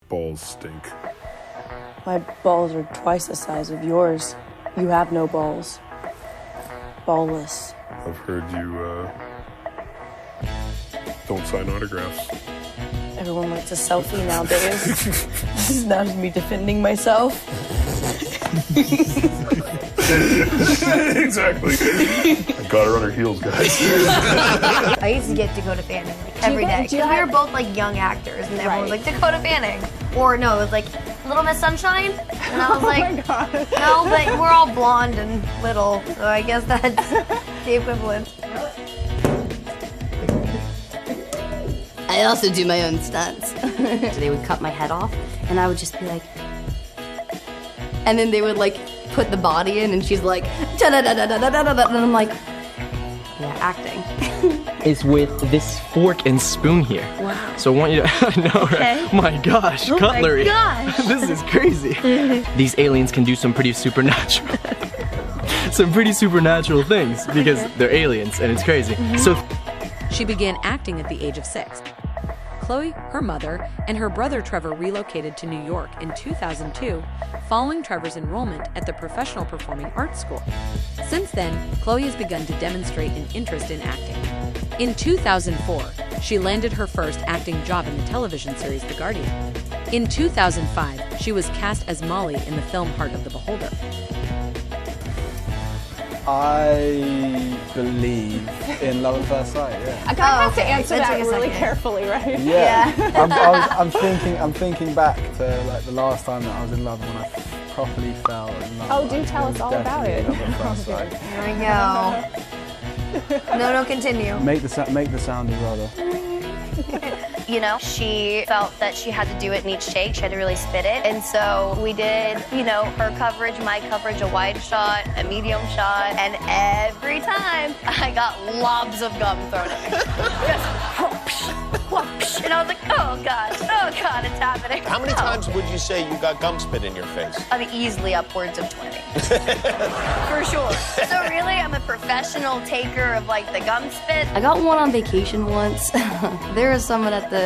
balls stink. My balls are twice the size of yours. You have no balls. Ballless. I've heard you, don't sign autographs. Everyone likes a selfie nowadays. This is not just me defending myself. Exactly. I got her on her heels, guys. I used to get Dakota Fanning like every day because we were both like young actors, and everyone was like Dakota Fanning, or no, it was like Little Miss Sunshine, and I was like, no, but we're all blonde and little, so I guess that's the equivalent. I also do my own stunts. So they would cut my head off, and I would just be like, and then they would like put the body in, and she's like, da-da-da-da-da-da-da-da, and I'm like, yeah, acting. Is with this fork and spoon here. Wow. So I want you to, I know, right? My gosh, cutlery. Oh my gosh. This is crazy. These aliens can do some pretty supernatural, things because they're aliens and it's crazy. So she began acting at the age of 6. Chloe, her mother, and her brother Trevor relocated to New York in 2002, following Trevor's enrollment at the Professional Performing Arts School. Since then, Chloe has begun to demonstrate an interest in acting. In 2004, she landed her first acting job in the television series The Guardian. In 2005, she was cast as Molly in the film Heart of the Beholder. I believe in love at first sight. Yeah. I kind of have to answer that really carefully, right? Yeah. I'm thinking back to like the last time that I was in love when I properly fell in love. Oh, do tell us all about it. Here we go. No, continue. Make the sounding rather. You know, she felt that she had to do it in each take. She had to really spit it. And so we did, you know, her coverage, my coverage, a wide shot, a medium shot. And every time I got lobs of gum thrown at me. Just whoosh, whoosh. And I was like, oh God, it's happening. How many times would you say you got gum spit in your face? I mean, easily upwards of 20. For sure. So really, I'm a professional taker of like the gum spit. I got one on vacation once. There was someone at the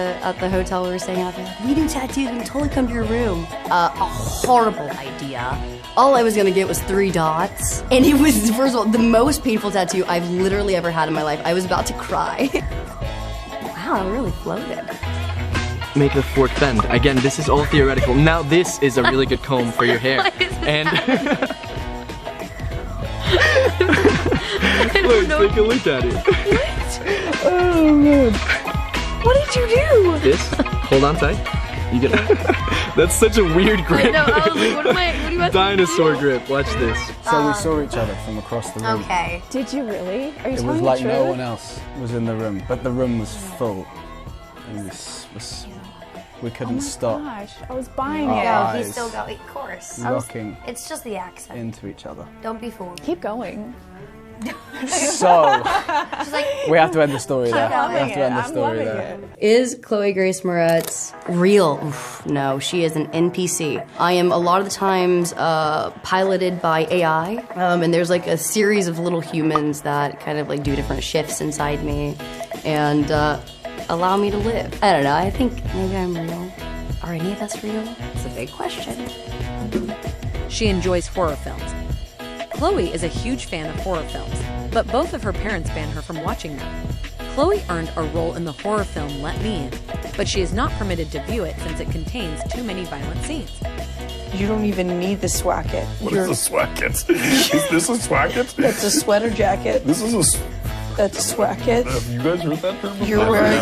hotel we were staying at. They're like, we do tattoos, we can totally come to your room. A horrible idea. All I was gonna get was 3 dots. And it was, first of all, the most painful tattoo I've literally ever had in my life. I was about to cry. Wow, I really floated. make the fork bend. Again, this is all theoretical. Now this is a really good comb for your hair. And look, take a look at it. What? Oh man. What did you do? This? Hold on tight. You get that's such a weird grip. I know, I was like, what are you about Dinosaur grip, watch this. So we saw each other from across the room. Okay. Did you really? Are you It telling was the like truth? no one else was in the room, but the room was full. And we couldn't stop Gosh, I was buying Our it. eyes. He still got, of course. looking It's just the accent. into each other. Don't be fooled. Keep going. So, like, we have to end the story there. We loving have to end the I'm story loving there. it. Is Chloe Grace Moretz real? Oof, no, she is an NPC. I am a lot of the times piloted by AI, and there's like a series of little humans that kind of like do different shifts inside me and allow me to live. I don't know, I think maybe I'm real. Are any of us real? It's a big question. She enjoys horror films. Chloe is a huge fan of horror films, but both of her parents ban her from watching them. Chloe earned a role in the horror film Let Me In, but she is not permitted to view it since it contains too many violent scenes. You don't even need the swacket. What is a swacket? Is this a swacket? That's a sweater jacket. This is a... That's a swacket. Have you guys heard that term before? You're wearing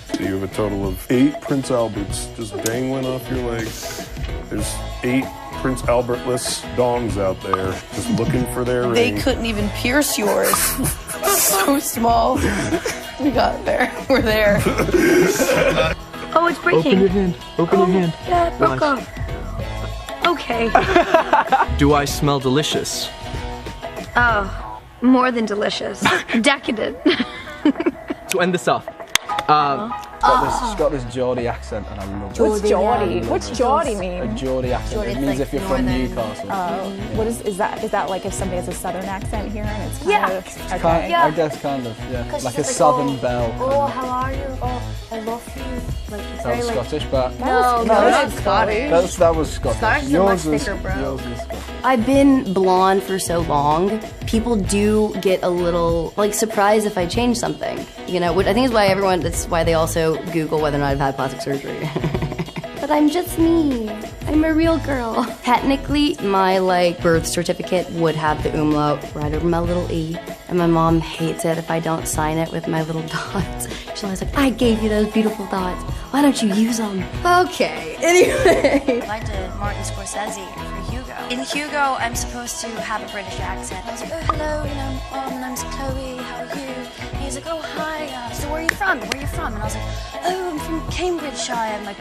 So you have a total of 8 Prince Alberts just dangling off your legs. There's 8 Prince Albertless dongs out there just looking for their They ring. couldn't even pierce yours. So small. We got there. We're there. oh, it's breaking. Open your hand. Open your hand. Yeah, it broke Watch. off. Okay. Do I smell delicious? Oh, more than delicious. Decadent. To end this off. She's got this Geordie accent, and I love it. What's Geordie? What's Geordie A mean? Geordie accent. Geordie's It means like if you're from northern. Newcastle. What is that? Is that like if somebody has a southern accent here and it's kind of okay? I guess kind of, yeah. Like a she's southern oh, belle. Oh, how are you? Oh, I love you. Like, it's That was very, Scottish, but No, that's not Scottish. that was Scottish. Scottish is a much thicker bro. Yours is Scottish. I've been blonde for so long, people do get a little, like, surprised if I change something. You know, which I think is why that's why they also Google whether or not I've had plastic surgery. But I'm just me. I'm a real girl. Technically, my, like, birth certificate would have the umlaut right over my little E. And my mom hates it if I don't sign it with my little dots. She's always like, I gave you those beautiful dots. Why don't you use them? Okay, anyway. I did Martin Scorsese for Hugo. In Hugo, I'm supposed to have a British accent. I was like, oh, hello, my name's Chloe, how are you? And he's like, oh, hi, so where are you from? Where are you from? And I was like, oh, I'm from Cambridgeshire. I'm like,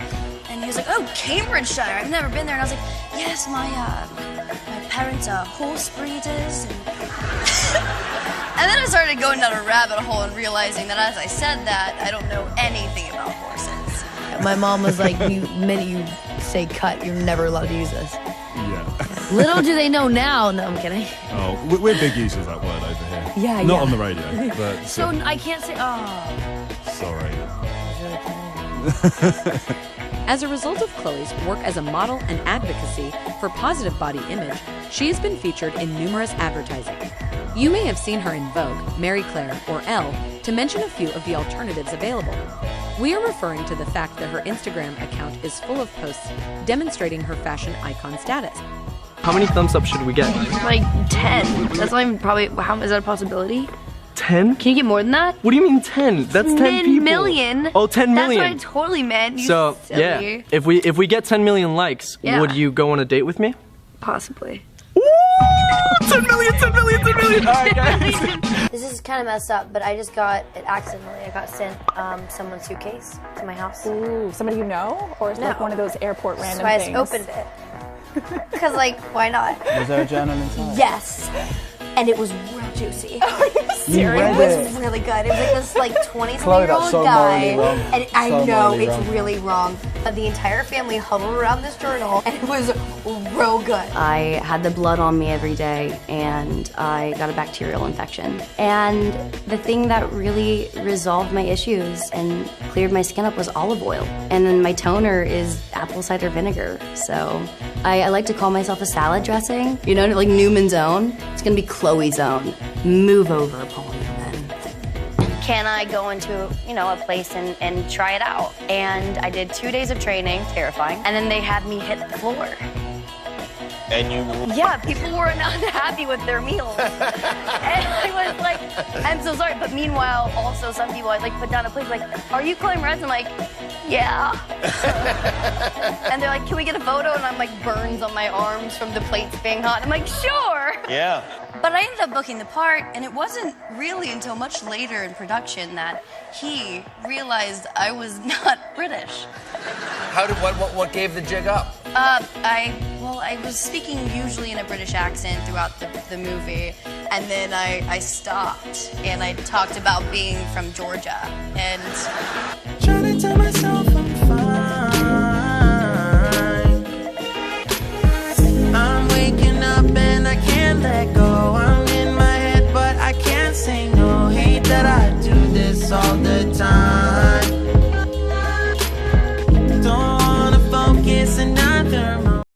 and he was like, oh, Cambridgeshire, I've never been there. And I was like, yes, my parents are horse breeders. And then I started going down a rabbit hole and realizing that as I said that, I don't know anything about horses. My mom was like, the minute you say cut, you're never allowed to use this. Yeah. Little do they know now. No, I'm kidding. Oh, we're big users of that word over here. Yeah, Not yeah. on the radio, but... So I can't say, oh. Sorry. As a result of Chloe's work as a model and advocacy for positive body image, she has been featured in numerous advertising. You may have seen her in Vogue, Marie Claire, or Elle, to mention a few of the alternatives available. We are referring to the fact that her Instagram account is full of posts demonstrating her fashion icon status. How many thumbs up should we get? Like 10. That's not even probably, how is that a possibility? 10? Can you get more than that? What do you mean 10? That's 10 people. Million. Oh, 10 million. That's what I totally meant. You So, silly. yeah, if we get 10 million likes, Yeah. would you go on a date with me? Possibly. Ooh, 10 million, 10 million, 10 million. All right, guys. This is kind of messed up, but I just got it accidentally. I got sent someone's suitcase to my house. Ooh, somebody you know? Or is it like one of those airport random So I things? just opened it. Because, like, why not? Was there a journal inside? Yes. And it was real juicy. You read It was it. really good. It was like this like 20-something-year-old Chloe, that's so guy. morally wrong. And I So know morally it's wrong. really wrong. But the entire family huddled around this journal and it was real good. I had the blood on me every day and I got a bacterial infection. And the thing that really resolved my issues and cleared my skin up was olive oil. And then my toner is apple cider vinegar. So I like to call myself a salad dressing. You know, like Newman's Own. It's gonna be Chloe's Own. Move over, Paul Newman. Can I go into, a place and try it out? And I did 2 days of training, terrifying, and then they had me hit the floor. And you... Yeah, people were not happy with their meals. And I was like, I'm so sorry. But meanwhile, also some people I'd like put down a plate like, are you Chloe Moretz? I'm like, yeah. And they're like, can we get a photo? And I'm like, burns on my arms from the plates being hot. I'm like, sure. Yeah. But I ended up booking the part, and it wasn't really until much later in production that he realized I was not British. What gave the jig up? I was speaking usually in a British accent throughout the movie, and then I stopped, and I talked about being from Georgia, and... Trying to tell myself